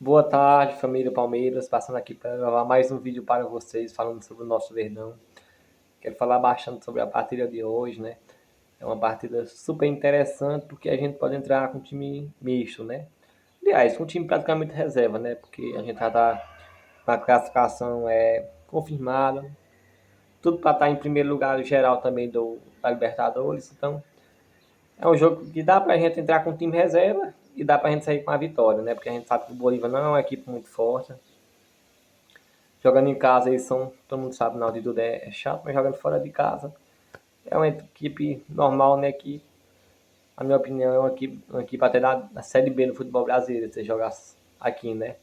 Boa tarde, família Palmeiras. Passando aqui para gravar mais um vídeo para vocês, falando sobre o nosso Verdão. Quero falar bastante sobre a partida de hoje, né? É uma partida super interessante porque a gente pode entrar com um time misto, né? Aliás, com um time praticamente reserva, né? Porque a gente já tá com a classificação confirmada. Tudo para estar em primeiro lugar geral também da Libertadores. Então, é um jogo que dá pra gente entrar com o time reserva e dá pra gente sair com a vitória, né? Porque a gente sabe que o Bolívar não é uma equipe muito forte. Jogando em casa, eles são, todo mundo sabe, na altitude é chato, mas jogando fora de casa é uma equipe normal, né? Que, na minha opinião, é uma equipe até da Série B do futebol brasileiro, se jogasse aqui, né?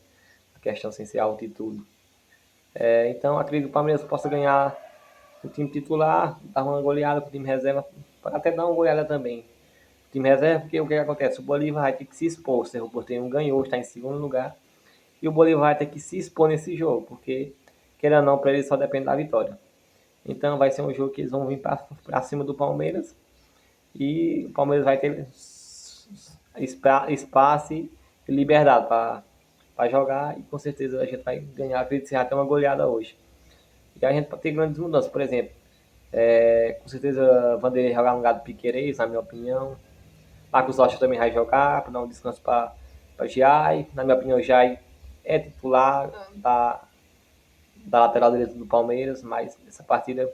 A questão sem ser altitude. Então, acredito que o Palmeiras possa ganhar o time titular, dar uma goleada com o time reserva, pode até dar uma goleada também. O time reserva, porque o que acontece? O Bolívar vai ter que se expor. O Cerro Porteño ganhou, está em segundo lugar. E o Bolívar vai ter que se expor nesse jogo, porque, queira ou não, para ele só depende da vitória. Então vai ser um jogo que eles vão vir para cima do Palmeiras e o Palmeiras vai ter espaço e liberdade para jogar e com certeza a gente vai ganhar. Acredito que até uma goleada hoje. E a gente pode ter grandes mudanças, por exemplo. Com certeza Vanderlei jogar no lugar do Piquerez, na minha opinião. Marcos Rocha também vai jogar para dar um descanso para Jai. Na minha opinião, Jai é titular da lateral direita do Palmeiras, mas essa partida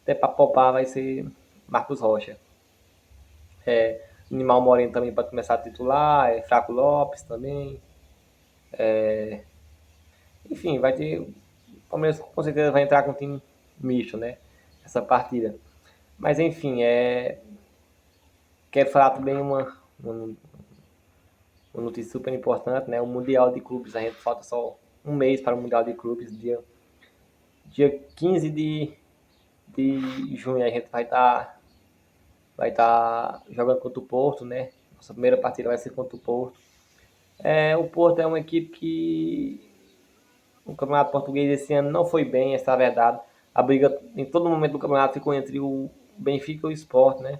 até para poupar vai ser Marcos Rocha. Animal Moreno também pode começar a titular, Fraco Lopes também. Enfim, vai ter. O Palmeiras com certeza vai entrar com um time misto, né? Essa partida. Mas enfim, quero falar também uma notícia super importante, né? O Mundial de Clubes. A gente falta só um mês para o Mundial de Clubes. Dia 15 de junho a gente vai estar jogando contra o Porto, né? Nossa primeira partida vai ser contra o Porto. O Porto é uma equipe que o Campeonato Português esse ano não foi bem, essa é a verdade. A briga em todo momento do campeonato ficou entre o Benfica e o Sport, né?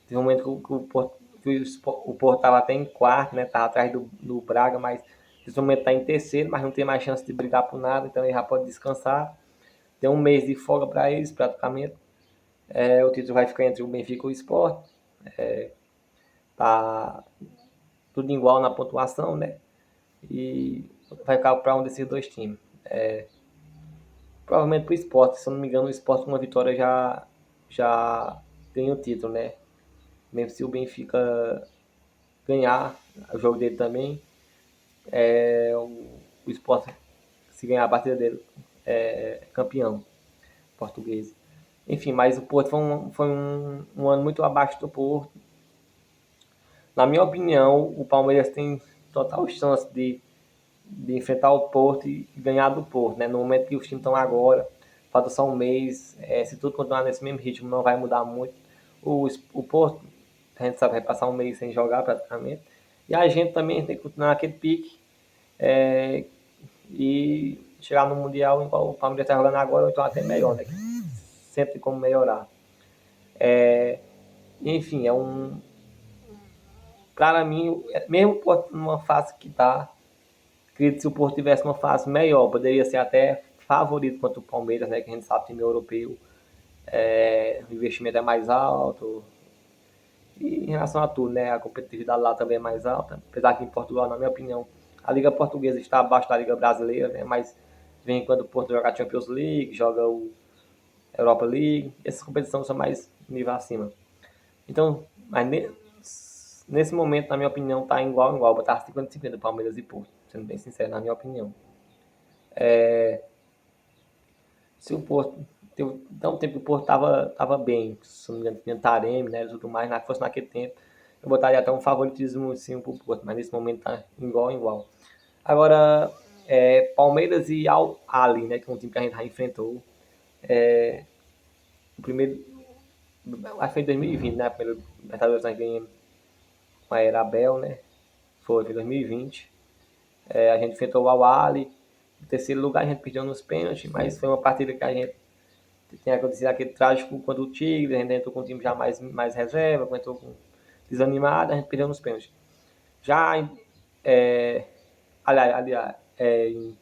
Teve um momento que o Porto estava até em quarto, né? Estava atrás do Braga, mas nesse momento está em terceiro, mas não tem mais chance de brigar por nada, então ele já pode descansar. Tem um mês de folga para eles, praticamente. O título vai ficar entre o Benfica e o Sport. Tá tudo igual na pontuação, né? E vai ficar para um desses dois times. Provavelmente para o Sport, se eu não me engano, o Sport com uma vitória já ganha o título, né? Mesmo se o Benfica ganhar o jogo dele também, o Sport, se ganhar a partida dele, é campeão português. Enfim, mas o Porto foi um ano muito abaixo do Porto. Na minha opinião, o Palmeiras tem total chance de enfrentar o Porto e ganhar do Porto, né? No momento que os times estão agora, falta só um mês, se tudo continuar nesse mesmo ritmo, não vai mudar muito. O Porto, a gente sabe, vai passar um mês sem jogar praticamente. E a gente também tem que continuar naquele pique e chegar no Mundial igual o Palmeiras está jogando agora, ou então até melhor, né? Sempre tem como melhorar. Enfim, para mim, mesmo o Porto numa fase que está, acredito que se o Porto tivesse uma fase melhor, poderia ser até favorito contra o Palmeiras, né? Que a gente sabe que time europeu, o investimento é mais alto. E em relação a tudo, né? A competitividade lá também é mais alta. Apesar que em Portugal, na minha opinião, a Liga Portuguesa está abaixo da Liga Brasileira, né? Mas vem quando o Porto joga a Champions League, joga o Europa League. Essas competições são mais nível acima. Então, mas nesse momento, na minha opinião, tá igual, igual. Botar 50-50 Palmeiras e Porto, sendo bem sincero, na minha opinião. Se o Porto. Então, o tempo que o Porto tava bem, se não me engano, tinha Taremi, né? Tudo mais, se fosse naquele tempo, eu botaria até um favoritismo assim pro Porto, mas nesse momento tá igual, igual. Agora, Palmeiras e Al Ali, né? Que é um time que a gente já enfrentou. O primeiro. Acho que foi em 2020, né? A primeira Libertadores nós ganhamos com a Era Abel, né? Foi em 2020. A gente enfrentou o Al Ali. Em terceiro lugar, a gente perdeu nos pênaltis, mas foi uma partida que a gente tem acontecido aquele trágico quando o Tigre, a gente entrou com o time já mais reserva, entrou com desanimado, a gente perdeu nos pênaltis. Já aliás, em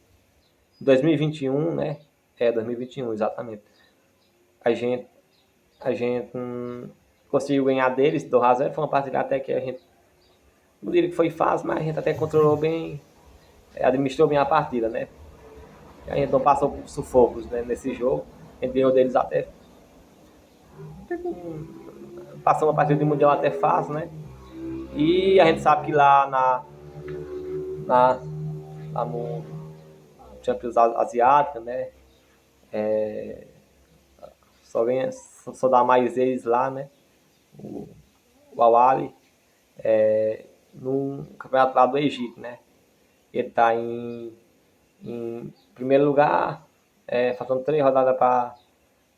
2021, né? 2021, exatamente. A gente, a gente conseguiu ganhar deles 2-0. Foi uma partida até que a gente, não diria que foi fácil, mas a gente até controlou bem, administrou bem a partida, né? A gente não passou por sufocos, né, nesse jogo. A gente ganhou deles até passou uma partida de mundial até fácil, né? E a gente sabe que lá na, lá no Champions Asiática, né? Só dá mais eles lá, né? O Al-Ahly, no campeonato lá do Egito, né? Ele está em primeiro lugar, faltando 3 rodadas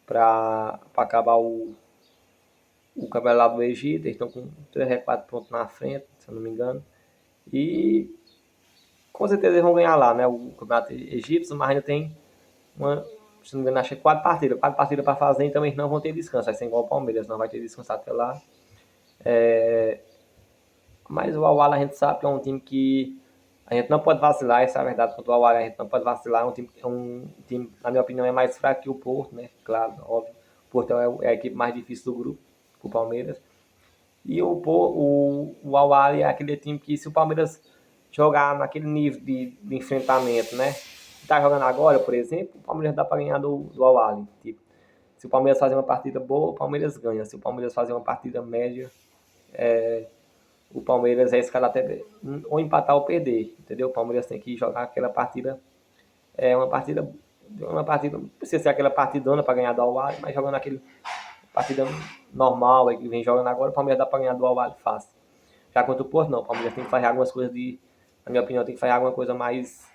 para acabar o campeonato lá do Egito. Eles estão com 3 ou 4 pontos na frente, se eu não me engano. E com certeza eles vão ganhar lá, né? O campeonato egípcio, mas ainda tem se não me engano, acho que 4 partidas. 4 partidas para fazer, então eles não vão ter descanso. Vai ser igual o Palmeiras, não vai ter descanso até lá. Mas o Al-Ahly a gente sabe que é um time que a gente não pode vacilar, essa é a verdade. Contra o Al-Ahly a gente não pode vacilar. É um time, na minha opinião, é mais fraco que o Porto, né? Claro, óbvio. O Porto é a equipe mais difícil do grupo, o Palmeiras. E o Al-Ahly é aquele time que, se o Palmeiras jogar naquele nível de enfrentamento, né? Tá jogando agora, por exemplo, o Palmeiras dá para ganhar do Al-Ahly. Tipo, se o Palmeiras fazer uma partida boa, o Palmeiras ganha. Se o Palmeiras fazer uma partida média, o Palmeiras é escalado até ou empatar ou perder, entendeu? O Palmeiras tem que jogar aquela partida, uma partida, não precisa ser aquela partidona para ganhar do Al-Ahly, mas jogando aquele partida normal que vem jogando agora, o Palmeiras dá para ganhar do Al-Ahly fácil. Já contra o Porto, não. O Palmeiras tem que fazer algumas coisas na minha opinião, tem que fazer alguma coisa mais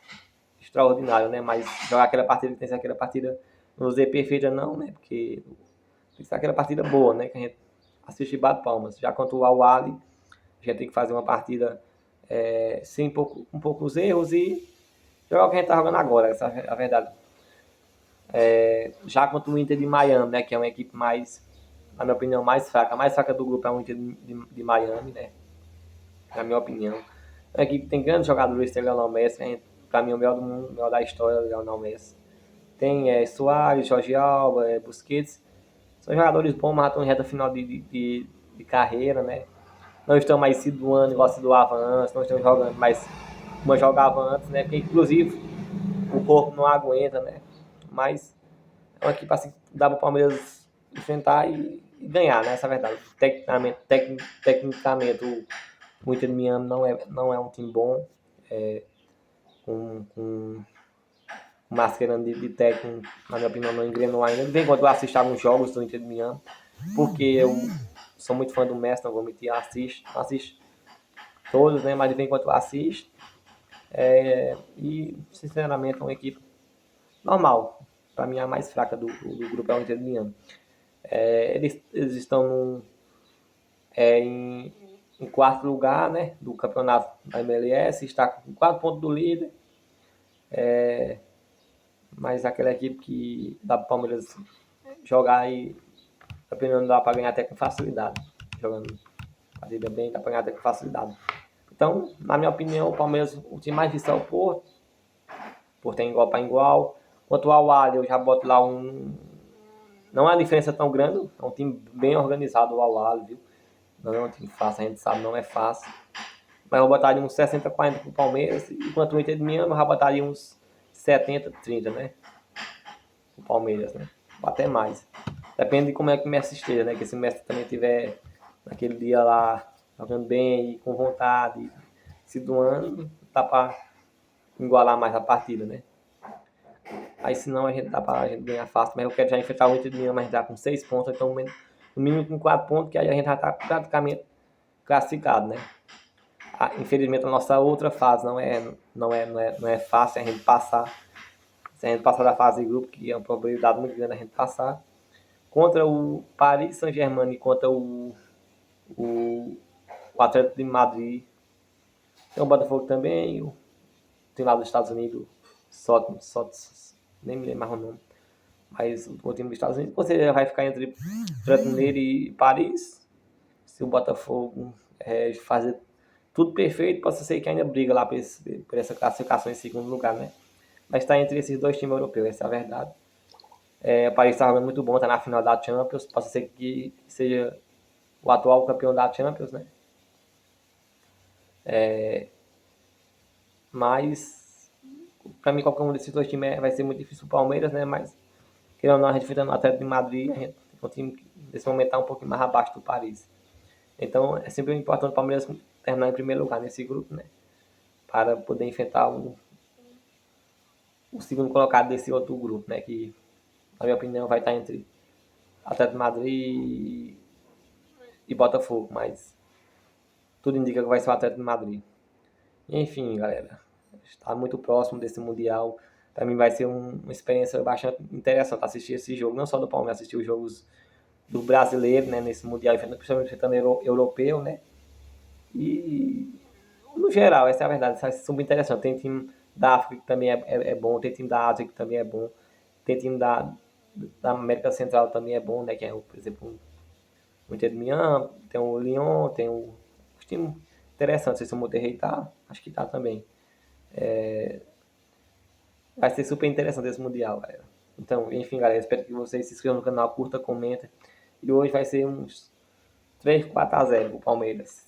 extraordinária, né? Mas jogar aquela partida, tem que ser aquela partida, não dizer perfeita não, né? Porque tem que ser aquela partida boa, né? Que a gente assiste e bate palmas. Já contra o Al-Ahly, a gente tem que fazer uma partida sem um poucos erros e jogar o que a gente tá jogando agora, essa é a verdade. Já contra o Inter de Miami, né? Que é uma equipe mais, na minha opinião, mais fraca. A mais fraca do grupo é o Inter de Miami, né? Na minha opinião. É uma equipe que tem grandes jogadores, tem o Lionel Messi, para mim o melhor do mundo, o melhor da história, o Lionel Messi. Tem Soares, Jorge Alba, Busquets. São jogadores bons, mas estão em reta final de carreira, né? Não estão mais se doando igual se doava antes, não estão jogando mais como jogava antes, né? Porque inclusive o corpo não aguenta, né? Mas é uma equipe assim, dá para o Palmeiras enfrentar e ganhar, né? Essa é a verdade. Tecnicamente o Inter de Miami não é um time bom, com o Mascherano de técnico, na minha opinião, não engrenou ainda. De vez em quando eu assisto alguns jogos do Inter de Miami, porque eu sou muito fã do Messi, não vou mentir, assisto todos, né? Mas de vez em quando eu assisto. E, sinceramente, é uma equipe normal. Para mim, a mais fraca do grupo é o Inter de Miami. Eles estão em quarto lugar, né, do campeonato da MLS, está com 4 pontos do líder, mas aquela equipe que dá para o Palmeiras jogar e não dá para ganhar até com facilidade, jogando partida bem, dá para ganhar até com facilidade. Então, na minha opinião, o Palmeiras, o time mais difícil é o Porto. O Porto é igual para igual. Quanto ao Al-Ahly, eu já boto lá não é uma diferença tão grande, é um time bem organizado o Al-Ahly, viu? Não é um time fácil, a gente sabe, não é fácil. Mas eu botaria uns 60-40 pro Palmeiras, enquanto o Inter de Miami eu já botaria uns 70-30, né? Pro Palmeiras, né? Ou até mais. Depende de como é que o Messi esteja, né? Que se o Messi também tiver naquele dia lá jogando bem e com vontade, se doando, dá pra igualar mais a partida, né? Aí senão a gente dá pra gente ganhar fácil, mas eu quero já enfrentar o Inter de Miami, mas já com 6 pontos, então no mínimo com 4 pontos, que aí a gente já tá praticamente classificado, né? Infelizmente a nossa outra fase não é fácil a gente passar. Se a gente passar da fase de grupo, que é uma probabilidade muito grande a gente passar, contra o Paris Saint-Germain e contra o Atlético de Madrid. Tem o Botafogo também, tem lá dos Estados Unidos, nem me lembro mais o nome. Mas o time dos Estados Unidos, você vai ficar entre Atlético Mineiro e Paris. Se o Botafogo fazer tudo perfeito, possa ser que ainda briga lá por essa classificação em segundo lugar, né? Mas está entre esses dois times europeus, essa é a verdade. O Paris está jogando muito bom, está na final da Champions, possa ser que seja o atual campeão da Champions, né? Mas, para mim, qualquer um desses dois times vai ser muito difícil o Palmeiras, né? Mas, querendo ou não, a gente enfrentando o Atlético de Madrid, a gente, o time que nesse momento está um pouquinho mais abaixo do Paris. Então, é sempre importante o Palmeiras terminar em primeiro lugar nesse grupo, né? Para poder enfrentar o segundo colocado desse outro grupo, né? Que, na minha opinião, vai estar entre Atlético de Madrid e Botafogo, mas tudo indica que vai ser o Atlético de Madrid. Enfim, galera, está muito próximo desse Mundial. Para mim vai ser uma experiência bastante interessante assistir esse jogo, não só do Palmeiras, assistir os jogos do brasileiro, né, nesse Mundial, principalmente enfrentando europeu, né, e no geral, essa é a verdade, vai ser super interessante. Tem time da África que também é bom, tem time da Ásia que também é bom, tem time da América Central também é bom, né, que é, por exemplo, o Inter de Miami, tem o Lyon, tem os times interessantes, se o Monterrey tá, acho que tá também. Vai ser super interessante esse Mundial, galera. Então, enfim, galera, espero que vocês se inscrevam no canal, curta, comenta. E hoje vai ser uns 3, 4 a 0 pro Palmeiras.